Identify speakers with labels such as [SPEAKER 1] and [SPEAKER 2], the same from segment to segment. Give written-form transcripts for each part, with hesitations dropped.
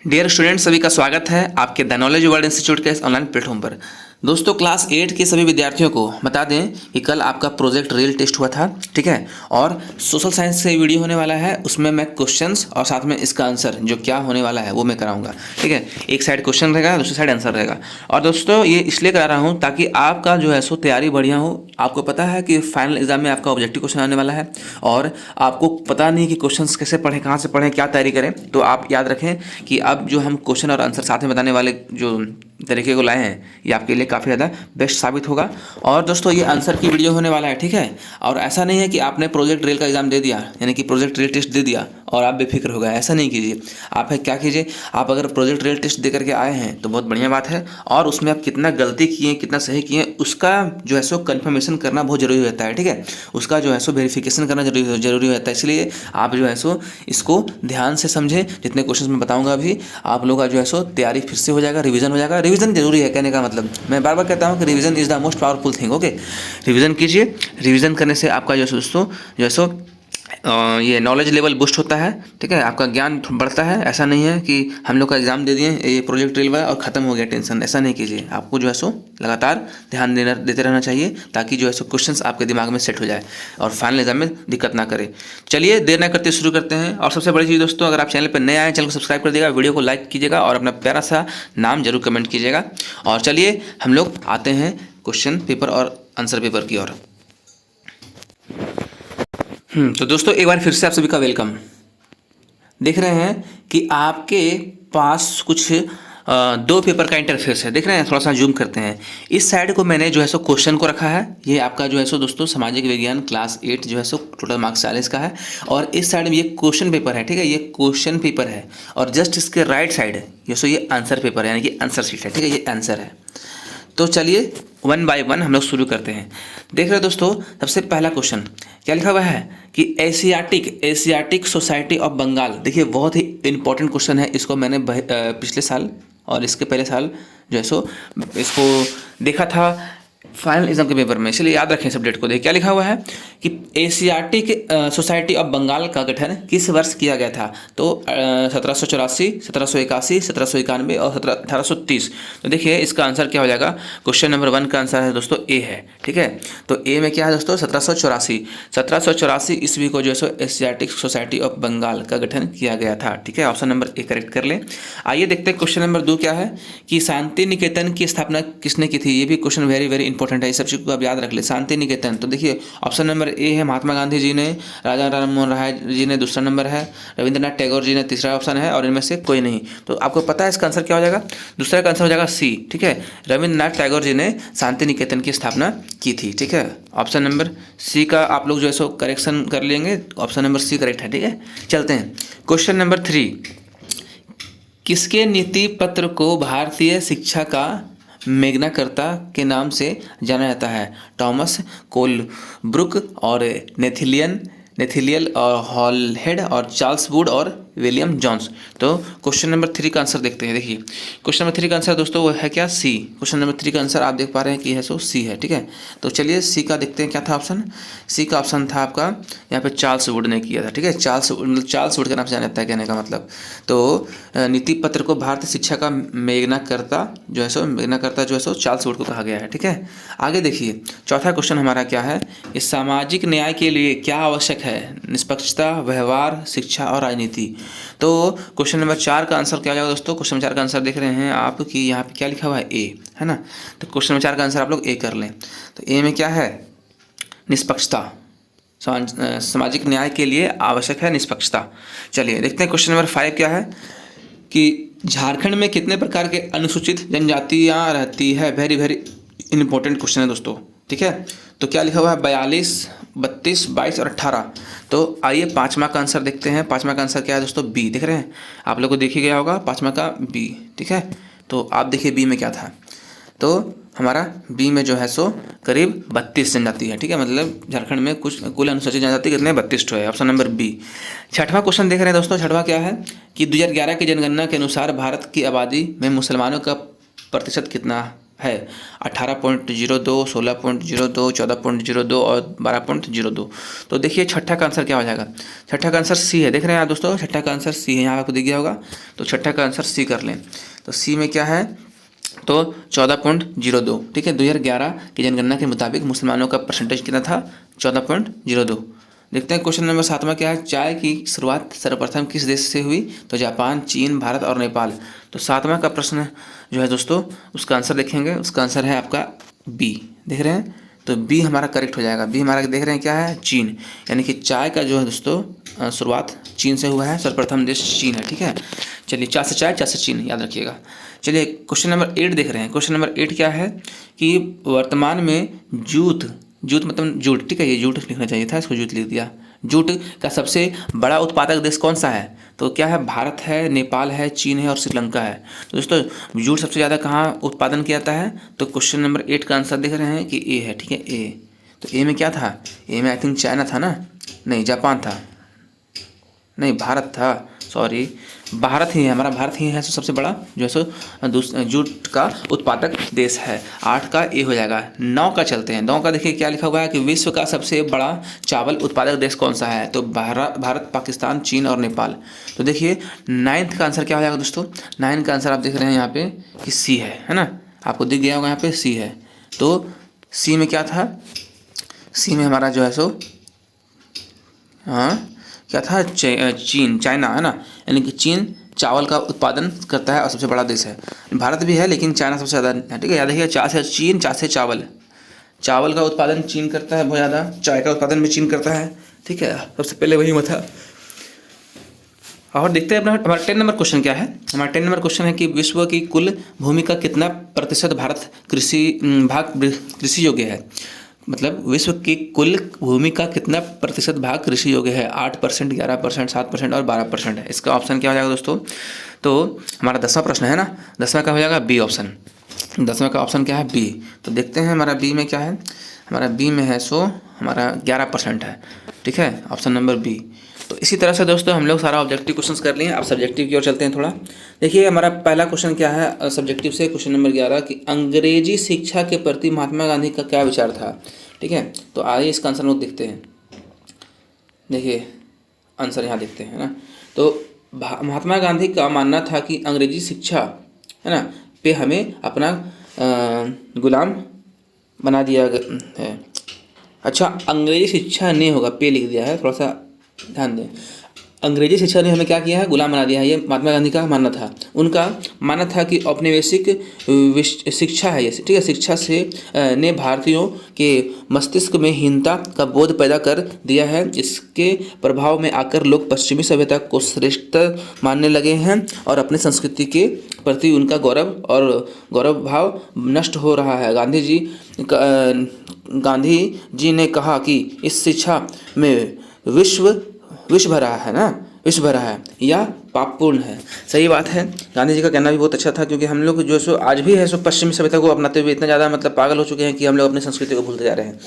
[SPEAKER 1] Dear student, सभी का स्वागत है आपके द नॉलेज वर्ल्ड इंस्टीट्यूट के इस ऑनलाइन प्लेटफॉर्म पर। दोस्तों, क्लास 8 के सभी विद्यार्थियों को बता दें कि कल आपका प्रोजेक्ट रियल टेस्ट हुआ था, ठीक है। और सोशल साइंस से वीडियो होने वाला है, उसमें मैं क्वेश्चंस और साथ में इसका आंसर जो क्या होने वाला है वो मैं कराऊंगा, ठीक है। एक साइड क्वेश्चन रहेगा, दूसरी साइड आंसर रहेगा। और दोस्तों, ये इसलिए करा रहा हूँ ताकि आपका जो है सो तैयारी बढ़िया हो। आपको पता है कि फाइनल एग्जाम में आपका ऑब्जेक्टिव क्वेश्चन आने वाला है और आपको पता नहीं कि क्वेश्चंस कैसे पढ़ें, कहाँ से पढ़ें, क्या तैयारी करें। तो आप याद रखें कि अब जो हम क्वेश्चन और आंसर साथ में बताने वाले जो तरीके को लाए हैं, ये आपके लिए काफ़ी ज़्यादा बेस्ट साबित होगा। और दोस्तों, ये आंसर की वीडियो होने वाला है, ठीक है। और ऐसा नहीं है कि आपने प्रोजेक्ट रियल का एग्जाम दे दिया, यानी कि प्रोजेक्ट रियल टेस्ट दे दिया और आप बेफिक्र हो गए, ऐसा नहीं कीजिए। आप क्या कीजिए, आप अगर प्रोजेक्ट रियल टेस्ट दे करके आए हैं तो बहुत बढ़िया बात है, और उसमें आप कितना गलती किए, कितना सही किए, उसका जो है सो कन्फर्मेशन करना बहुत ज़रूरी होता है, ठीक है। उसका जो है सो वेरिफिकेशन करना जरूरी होता है। इसलिए आप जो है सो इसको ध्यान से समझें। जितने क्वेश्चन मैं बताऊंगा अभी, आप लोगों का जो है सो तैयारी फिर से हो जाएगा, रिवीजन हो जाएगा। रिवीजन जरूरी है, कहने का मतलब मैं बार बार कहता हूँ कि revision is the most powerful thing. Okay, revision कीजिए। रिवीजन करने से आपका जो है दोस्तों जो है सो ये नॉलेज लेवल बूस्ट होता है, ठीक है। आपका ज्ञान बढ़ता है। ऐसा नहीं है कि हम लोग का एग्जाम दे दिए, ये प्रोजेक्ट रियल और ख़त्म हो गया टेंशन, ऐसा नहीं कीजिए। आपको जो है सो लगातार ध्यान देते रहना चाहिए ताकि जो है सो क्वेश्चंस आपके दिमाग में सेट हो जाए और फाइनल एग्जाम में दिक्कत ना करे। चलिए, देर ना करते शुरू करते हैं। और सबसे बड़ी चीज़ दोस्तों, अगर आप चैनल पर नए आए, चैनल को सब्सक्राइब कर दीजिएगा, वीडियो को लाइक कीजिएगा और अपना प्यारा सा नाम जरूर कमेंट कीजिएगा। और चलिए हम लोग आते हैं क्वेश्चन पेपर और आंसर पेपर की ओर। तो दोस्तों, एक बार फिर से आप सभी का वेलकम। देख रहे हैं कि आपके पास कुछ दो पेपर का इंटरफेस है, देख रहे हैं। थोड़ा सा जूम करते हैं। इस साइड को मैंने जो है सो क्वेश्चन को रखा है, ये आपका जो है सो दोस्तों सामाजिक विज्ञान क्लास 8 जो है सो टोटल मार्क्स 40 का है। और इस साइड में ये क्वेश्चन पेपर है, ठीक है, ये क्वेश्चन पेपर है। और जस्ट इसके राइट साइड ये आंसर पेपर है, यानी कि आंसर शीट है, ठीक है, ये आंसर है। तो चलिए वन बाय वन हम लोग शुरू करते हैं। देख रहे हैं दोस्तों, सबसे पहला क्वेश्चन क्या लिखा हुआ है कि एशियाटिक सोसाइटी ऑफ बंगाल। देखिए, बहुत ही इंपॉर्टेंट क्वेश्चन है। इसको मैंने पिछले साल और इसके पहले साल जो है सो इसको देखा था फाइनल एग्जाम के पेपर में, इसलिए याद रखें सब डेट को। देखिए क्या लिखा हुआ है कि एशियाटिक सोसाइटी ऑफ बंगाल का गठन किस वर्ष किया गया था। तो 1784, 1781, 1791 और 1830। तो देखिए इसका आंसर क्या हो जाएगा। क्वेश्चन नंबर 1 का आंसर है दोस्तों ए है, ठीक है। तो ए में क्या है दोस्तों, 1784 ईस्वी को जो है सो एशियाटिक सोसाइटी ऑफ बंगाल का गठन किया गया था, ठीक है। ऑप्शन नंबर ए करेक्ट कर लें। आइए देखते हैं क्वेश्चन नंबर 2 क्या है कि शांति निकेतन की स्थापना किसने की थी। ये भी क्वेश्चन वेरी वेरी इंपॉर्टेंट है, इस सब चीज़ को आप याद रख ले। शांति निकेतन, तो देखिए ऑप्शन नंबर ए है महात्मा गांधी जी ने, राजा राम मोहन राय जी ने दूसरा नंबर है, रविंद्रनाथ टैगोर जी ने तीसरा ऑप्शन है, और इनमें से कोई नहीं। तो आपको पता है इसका आंसर क्या हो जाएगा। दूसरा का आंसर हो जाएगा सी, ठीक है। रविंद्रनाथ टैगोर जी ने शांति निकेतन की स्थापना की थी, ठीक है। ऑप्शन नंबर सी का आप लोग जो है सो करेक्शन कर लेंगे, ऑप्शन नंबर सी करेक्ट है, ठीक है। चलते हैं क्वेश्चन नंबर 3। किसके नीति पत्र को भारतीय शिक्षा का मेग्नाकर्ता के नाम से जाना जाता है। टॉमस कोलब्रुक और नेथिलियल और हॉलहेड और चार्ल्स वुड और विलियम जॉन्स। तो क्वेश्चन नंबर 3 का आंसर देखते हैं। देखिए क्वेश्चन नंबर 3 का आंसर दोस्तों वो है क्या, सी। क्वेश्चन नंबर 3 का आंसर आप देख पा रहे हैं कि है सो सी है, ठीक है। तो चलिए सी का देखते हैं क्या था ऑप्शन। सी का ऑप्शन था आपका यहाँ पे चार्ल्स वुड ने किया था, ठीक है। चार्ल्स वुड के नाम से जाना जाता है, कहने का मतलब। तो नीति पत्र को भारतीय शिक्षा का मेग्नाकर्ता जो है सो चार्ल्स वुड को कहा गया है, ठीक है। आगे देखिए चौथा क्वेश्चन हमारा क्या है, इस सामाजिक न्याय के लिए क्या आवश्यक है। निष्पक्षता, व्यवहार, शिक्षा और राजनीति। तो क्वेश्चन नंबर 4 का आंसर क्या हो जाएगा दोस्तों। क्वेश्चन नंबर 4 का आंसर देख रहे हैं आप कि यहाँ पे क्या लिखा हुआ है, ए है ना। तो क्वेश्चन नंबर 4 का आंसर आप लोग ए कर लें। तो ए में क्या है, निष्पक्षता। सामाजिक न्याय के लिए आवश्यक है निष्पक्षता। चलिए देखते हैं क्वेश्चन नंबर 5 क्या है कि झारखंड में कितने प्रकार के अनुसूचित जनजातियाँ रहती है। वेरी वेरी इंपॉर्टेंट क्वेश्चन है दोस्तों, ठीक है। तो क्या लिखा हुआ है, 42, 32, 22 और 18। तो आइए पाँचवा का आंसर देखते हैं। पाँचवा का आंसर क्या है दोस्तों, बी। देख रहे हैं आप लोग को, देख ही गया होगा पाँचवा का बी, ठीक है। तो आप देखिए बी में क्या था। तो हमारा बी में जो है सो करीब 32 जनजाति है, ठीक है। मतलब झारखंड में कुछ कुल अनुसूचित जनजाति कितने 32 है, ऑप्शन नंबर बी। छठवां क्वेश्चन देख रहे हैं दोस्तों। छठवां क्या है कि 2011 की जनगणना के अनुसार भारत की आबादी में मुसलमानों का प्रतिशत कितना है 18.02, 16.02, 14.02 और 12.02। तो देखिए छठा का आंसर क्या हो जाएगा। छठा का आंसर सी है, देख रहे हैं आप दोस्तों, छठा का आंसर सी है, यहाँ आपको दिख गया होगा। तो छठा का आंसर सी कर लें। तो सी में क्या है, तो 14.02, ठीक है। 2011 की जनगणना के मुताबिक मुसलमानों का परसेंटेज कितना था, 14.02। देखते हैं क्वेश्चन नंबर 7 क्या है। चाय की शुरुआत सर्वप्रथम किस देश से हुई, तो जापान, चीन, भारत और नेपाल। तो 7वां का प्रश्न जो है दोस्तों, उसका आंसर देखेंगे, उसका आंसर है आपका बी, देख रहे हैं। तो बी हमारा करेक्ट हो जाएगा। बी हमारा देख रहे हैं क्या है, चीन, यानी कि चाय का जो है दोस्तों शुरुआत चीन से हुआ है, सर्वप्रथम देश चीन है, ठीक है। चलिए, चा से चाय, चा से चीन, याद रखिएगा। चलिए क्वेश्चन नंबर 8 देख रहे हैं। क्वेश्चन नंबर 8 क्या है कि वर्तमान में जूट मतलब जूट, ठीक है, ये जूट लिखना चाहिए था, इसको जूट लिख दिया। जूट का सबसे बड़ा उत्पादक देश कौन सा है, तो क्या है, भारत है, नेपाल है, चीन है और श्रीलंका है। तो दोस्तों जूट सबसे ज़्यादा कहाँ उत्पादन किया जाता है, तो क्वेश्चन नंबर 8 का आंसर देख रहे हैं कि ए है, ठीक है, ए। तो ए में क्या था, ए में आई थिंक चाइना था ना, नहीं जापान था, नहीं भारत था, सॉरी भारत ही है, हमारा भारत ही है सबसे बड़ा जो है सो जूट का उत्पादक देश है। 8 का ए हो जाएगा। 9 का चलते हैं। 9 का देखिए क्या लिखा हुआ है कि विश्व का सबसे बड़ा चावल उत्पादक देश कौन सा है, तो भारत, पाकिस्तान, चीन और नेपाल। तो देखिए 9th का आंसर क्या हो जाएगा दोस्तों। 9 का आंसर आप देख रहे हैं यहाँ पे कि सी है ना, आपको दिख गया होगा यहाँ पे सी है। तो सी में क्या था, सी में हमारा जो है सो हाँ क्या था, चीन, चाइना है ना, यानी कि चीन चावल का उत्पादन करता है और सबसे बड़ा देश है। भारत भी है लेकिन चाइना सबसे ज़्यादा है, ठीक है। याद रखिए, चा से चीन, चा से चावल, चावल का उत्पादन चीन करता है बहुत ज़्यादा, चाय का उत्पादन भी चीन करता है, ठीक है, सबसे पहले वही हुआ था। और देखते हैं अपना हमारा 10 नंबर क्वेश्चन क्या है। हमारा 10 नंबर क्वेश्चन है कि विश्व की कुल भूमि का कितना प्रतिशत भारत कृषि योग्य है, मतलब विश्व की कुल भूमि का कितना प्रतिशत भाग कृषि योग्य है। 8%, 11%, 7% और 12% है। इसका ऑप्शन क्या हो जाएगा दोस्तों, तो हमारा 10वां प्रश्न है ना, 10वां का हो जाएगा बी ऑप्शन। 10वां का ऑप्शन क्या है, बी। तो देखते हैं हमारा बी में क्या है, हमारा बी में है सो हमारा 11% है, ठीक है, ऑप्शन नंबर बी। तो इसी तरह से दोस्तों हम लोग सारा ऑब्जेक्टिव क्वेश्चंस कर लिए। अब सब्जेक्टिव की ओर चलते हैं थोड़ा। देखिए हमारा पहला क्वेश्चन क्या है सब्जेक्टिव से, क्वेश्चन नंबर 11 कि अंग्रेजी शिक्षा के प्रति महात्मा गांधी का क्या विचार था, ठीक है। तो आइए इसका आंसर लोग देखते हैं। देखिए आंसर यहाँ देखते हैं ना। तो महात्मा गांधी का मानना था कि अंग्रेजी शिक्षा है ना पे हमें अपना गुलाम बना दिया है। अच्छा, अंग्रेजी शिक्षा नहीं होगा, पे लिख दिया है, थोड़ा सा ध्यान दें। अंग्रेजी शिक्षा ने हमें क्या किया है, गुलाम बना दिया है, ये महात्मा गांधी का मानना था। उनका मानना था कि औपनिवेशिक शिक्षा है ये, ठीक है, शिक्षा से ने भारतीयों के मस्तिष्क में हीनता का बोध पैदा कर दिया है। इसके प्रभाव में आकर लोग पश्चिमी सभ्यता को श्रेष्ठ मानने लगे हैं और अपनी संस्कृति के प्रति उनका गौरव भाव नष्ट हो रहा है। गांधी जी ने कहा कि इस शिक्षा में विश्व भरा है ना, विश्व भरा है या पापपूर्ण है। सही बात है, गांधी जी का कहना भी बहुत अच्छा था, क्योंकि हम लोग जो सो आज भी है सो पश्चिमी सभ्यता को अपनाते हुए इतना ज़्यादा मतलब पागल हो चुके हैं कि हम लोग अपनी संस्कृति को भूलते जा रहे हैं।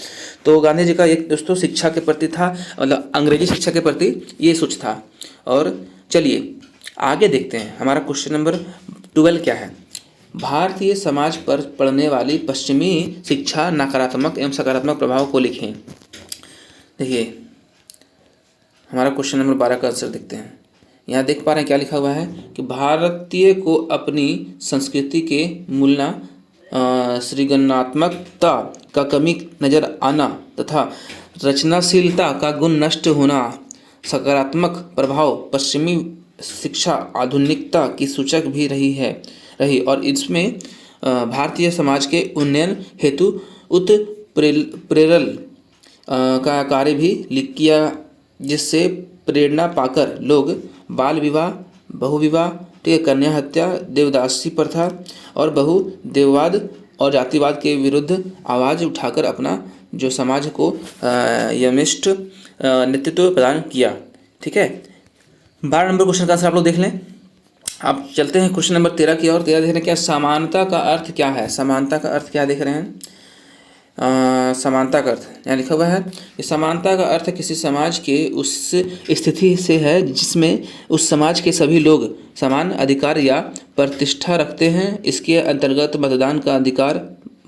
[SPEAKER 1] तो गांधी जी का एक दोस्तों शिक्षा के प्रति था, मतलब अंग्रेजी शिक्षा के प्रति ये सोच था। और चलिए आगे देखते हैं, हमारा क्वेश्चन नंबर 12 क्या है। भारतीय समाज पर पड़ने वाली पश्चिमी शिक्षा नकारात्मक एवं सकारात्मक प्रभाव को लिखें। देखिए हमारा क्वेश्चन नंबर 12 का आंसर देखते हैं। यहाँ देख पा रहे हैं क्या लिखा हुआ है कि भारतीय को अपनी संस्कृति के मूल्य सृजनात्मकता का कमी नजर आना तथा रचनाशीलता का गुण नष्ट होना सकारात्मक प्रभाव पश्चिमी शिक्षा आधुनिकता की सूचक भी रही और इसमें भारतीय समाज के उन्नयन हेतु उत्प्रेरल का कार्य भी किया, जिससे प्रेरणा पाकर लोग बाल विवाह, बहुविवाह, ठीक है, कन्या हत्या, देवदासी प्रथा और बहुदेववाद और जातिवाद के विरुद्ध आवाज़ उठाकर अपना जो समाज को यमिष्ट नेतृत्व प्रदान किया, ठीक है। 12 नंबर क्वेश्चन का आंसर आप लोग देख लें। आप चलते हैं क्वेश्चन नंबर 13 की ओर। 13 देख रहे हैं क्या, समानता का अर्थ क्या है। समानता का अर्थ क्या देख रहे हैं, समानता का अर्थ यहाँ लिखा हुआ है कि समानता का अर्थ किसी समाज के उस स्थिति से है जिसमें उस समाज के सभी लोग समान अधिकार या प्रतिष्ठा रखते हैं। इसके अंतर्गत मतदान का अधिकार,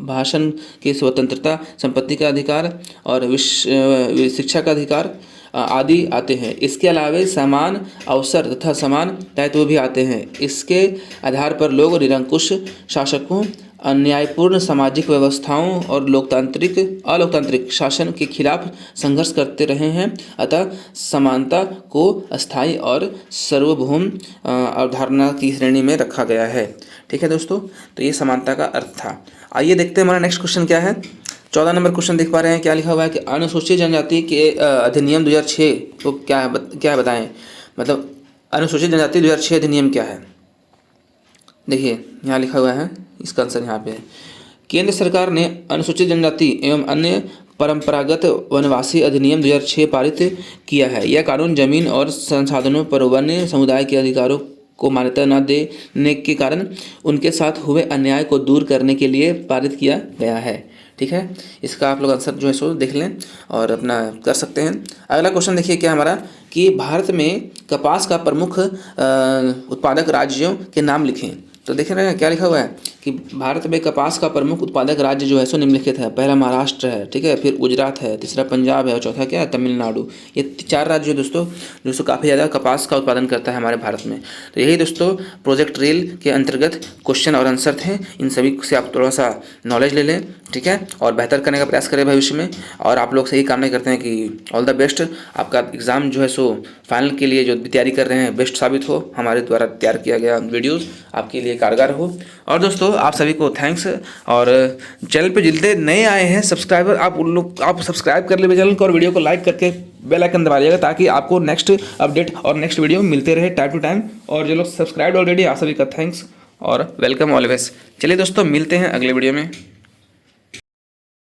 [SPEAKER 1] भाषण की स्वतंत्रता, संपत्ति का अधिकार और शिक्षा का अधिकार आदि आते हैं। इसके अलावा समान अवसर तथा समान दायित्व भी आते हैं। इसके आधार पर लोग निरंकुश शासकों, अन्यायपूर्ण सामाजिक व्यवस्थाओं और अलोकतांत्रिक शासन के खिलाफ संघर्ष करते रहे हैं। अतः समानता को अस्थायी और सार्वभौम अवधारणा की श्रेणी में रखा गया है। ठीक है दोस्तों, तो ये समानता का अर्थ था। आइए देखते हैं हमारा नेक्स्ट क्वेश्चन क्या है। 14 नंबर क्वेश्चन देख पा रहे हैं, क्या लिखा हुआ है कि अनुसूचित जनजाति के अधिनियम 2006 को क्या बताएं। मतलब अनुसूचित जनजाति 2006 अधिनियम क्या है। देखिए यहाँ लिखा हुआ है, इसका आंसर यहाँ पे है। केंद्र सरकार ने अनुसूचित जनजाति एवं अन्य परंपरागत वनवासी अधिनियम 2006 पारित किया है। यह कानून जमीन और संसाधनों पर वन्य समुदाय के अधिकारों को मान्यता न देने के कारण उनके साथ हुए अन्याय को दूर करने के लिए पारित किया गया है। ठीक है, इसका आप लोग आंसर जो है सो देख लें और अपना कर सकते हैं। अगला क्वेश्चन देखिए क्या हमारा कि भारत में कपास का प्रमुख उत्पादक राज्यों के नाम लिखें। तो देख रहे हैं क्या लिखा हुआ है कि भारत में कपास का प्रमुख उत्पादक राज्य जो है सो निम्नलिखित है। पहला महाराष्ट्र है, ठीक है, फिर गुजरात है, तीसरा पंजाब है और चौथा क्या है, तमिलनाडु। ये 4 राज्य दोस्तों काफ़ी ज़्यादा कपास का उत्पादन करता है हमारे भारत में। तो यही दोस्तों प्रोजेक्ट रेल के अंतर्गत क्वेश्चन और आंसर थे। इन सभी से आप थोड़ा सा नॉलेज ले लें, ठीक है, और बेहतर करने का प्रयास करें भविष्य में। और आप लोग से यही कामना करते हैं कि ऑल द बेस्ट, आपका एग्ज़ाम जो है सो फाइनल के लिए जो तैयारी कर रहे हैं बेस्ट साबित हो। हमारे द्वारा तैयार किया गया वीडियोज़ आपके लिए कारगर हो। और दोस्तों आप सभी को थैंक्स। और चैनल पे जितने नए आए हैं सब्सक्राइबर, आप सब्सक्राइब कर ले चैनल को और वीडियो को लाइक करके बेल आइकन दबा लीजिएगा ताकि आपको नेक्स्ट अपडेट और नेक्स्ट वीडियो मिलते रहे टाइम टू टाइम। और जो लोग सब्सक्राइब ऑलरेडी, आप सभी का थैंक्स और वेलकम ऑलवेज। चलिए दोस्तों मिलते हैं अगले वीडियो में।